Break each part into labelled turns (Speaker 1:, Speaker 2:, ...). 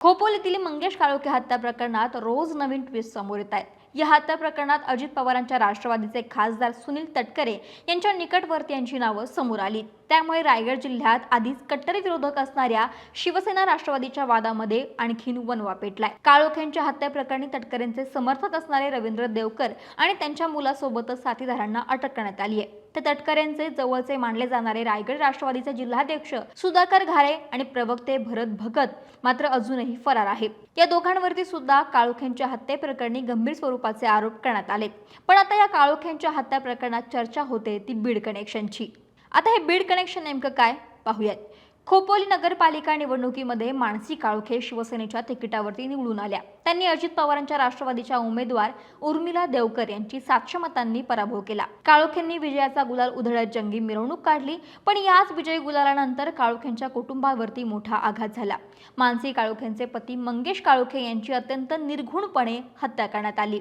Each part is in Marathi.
Speaker 1: खोपोलीतील मंगेश काळोखे हत्या प्रकरणात रोज नवीन ट्विस्ट समोर येत आहेत। या हत्या प्रकरणात अजित पवारांच्या राष्ट्रवादीचे खासदार सुनील तटकरे यांच्या निकटवर्तीयांची नावं समोर आली। त्यामुळे रायगड जिल्ह्यात आधीच कट्टर विरोधक असणाऱ्या शिवसेना राष्ट्रवादीच्या वादामध्ये आणखीन वणवा पेटलाय। काळोखेंच्या हत्या प्रकरणी तटकरेंचे समर्थक असणारे रवींद्र देवकर आणि त्यांच्या मुलासोबतच साथीदारांना अटक करण्यात आली आहे। तर तटकरेंचे जवळचे मानले जाणारे रायगड राष्ट्रवादीचे जिल्हाध्यक्ष सुधाकर घारे आणि प्रवक्ते भरत भगत मात्र अजूनही फरार आहेत। या दोघांवरती सुद्धा काळोखेंच्या हत्येप्रकरणी गंभीर स्वरूपाचे आरोप करण्यात आले। पण आता या काळोखेंच्या हत्या प्रकरणात चर्चा होते ती बीड कनेक्शनची। आता हे बीड कनेक्शन नेमकं काय पाहूयात। खोपोली नगरपालिका निवडणुकीमध्ये मानसी काळोखे शिवसेनेच्या तिकिटावरती निवडून आल्या। त्यांनी अजित पवारांच्या राष्ट्रवादीच्या उमेदवार उर्मिला देवकर यांची 700 मतांनी पराभव केला। काळोखेंनी विजयाचा गुलाल उधळत जंगी मिरवणूक काढली, पण याच विजयी गुलालानंतर काळोखेंच्या कुटुंबावरती मोठा आघात झाला। मानसी काळोखेंचे पती मंगेश काळोखे यांची अत्यंत निर्घृणपणे हत्या करण्यात आली।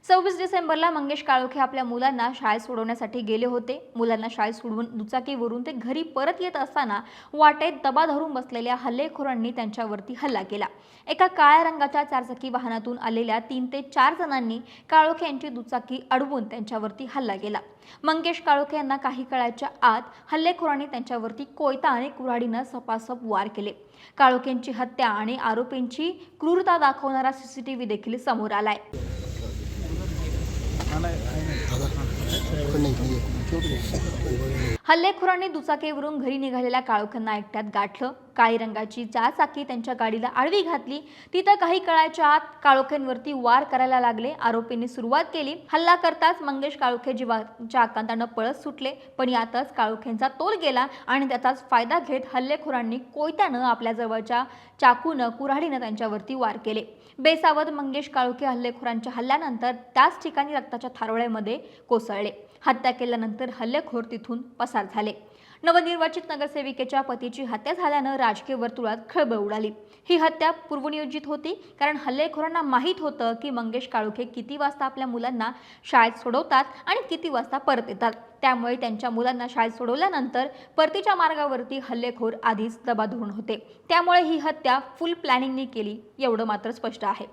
Speaker 1: 26 डिसेंबरला मंगेश काळोखे आपल्या मुलांना शाळेत सोडवण्यासाठी गेले होते। मुलांना शाळेत सोडवून दुचाकीवरून ते घरी परत येत असताना वाटेत दबा धरून बसलेल्या हल्लेखोरांनी त्यांच्यावरती हल्ला केला। एका काळ्या रंगाच्या चारचाकी वाहनातून आलेल्या 3 ते 4 जणांनी काळोखे यांची दुचाकी अडवून त्यांच्यावरती हल्ला केला। मंगेश काळोखे यांना काही काळाच्या आत हल्लेखोरांनी त्यांच्यावरती कोयता आणि कुऱ्हाडीने सपासप वार केले। काळोखेंची हत्या आणि आरोपींची क्रूरता दाखवणारा सीसीटीव्ही देखील समोर आलाय। हल्लेखोरांनी दुचाकीवरून घरी निघालेल्या काळोखांना एकट्यात गाठलं। काळी रंगाची चारचाकी त्यांच्या गाडीला आडवी घातली। तिथं काही काळाच्या आत काळोखेंवरती वार करायला लागले। आरोपींनी सुरुवात केली। हल्ला करताच मंगेश काळोखे जीवाच्या आकांतानं पळत सुटले, पण यातच काळोखेंचा तोल गेला आणि त्याचाच फायदा घेत हल्लेखोरांनी कोयत्यानं आपल्या जवळच्या चाकूनं कुऱ्हाडीनं त्यांच्यावरती वार केले। बेसावध मंगेश काळोखे हल्लेखोरांच्या हल्ल्यानंतर त्याच ठिकाणी रक्ताच्या थारोळ्यामध्ये कोसळले। हत्या केल्यानंतर हल्लेखोर तिथून पसार झाले। नवनिर्वाचित नगरसेविकेच्या पतीची हत्या झाल्यानं राजकीय वर्तुळात खळबळ उडाली। ही हत्या पूर्वनियोजित होती, कारण हल्लेखोरांना माहीत होतं की मंगेश काळोखे किती वाजता आपल्या मुलांना शाळेत सोडवतात आणि किती वाजता परत येतात। त्यामुळे त्यांच्या मुलांना शाळेत सोडवल्यानंतर परतीच्या मार्गावरती हल्लेखोर आधीच दबा धरून होते। त्यामुळे ही हत्या फुल प्लॅनिंगनी केली एवढं मात्र स्पष्ट आहे।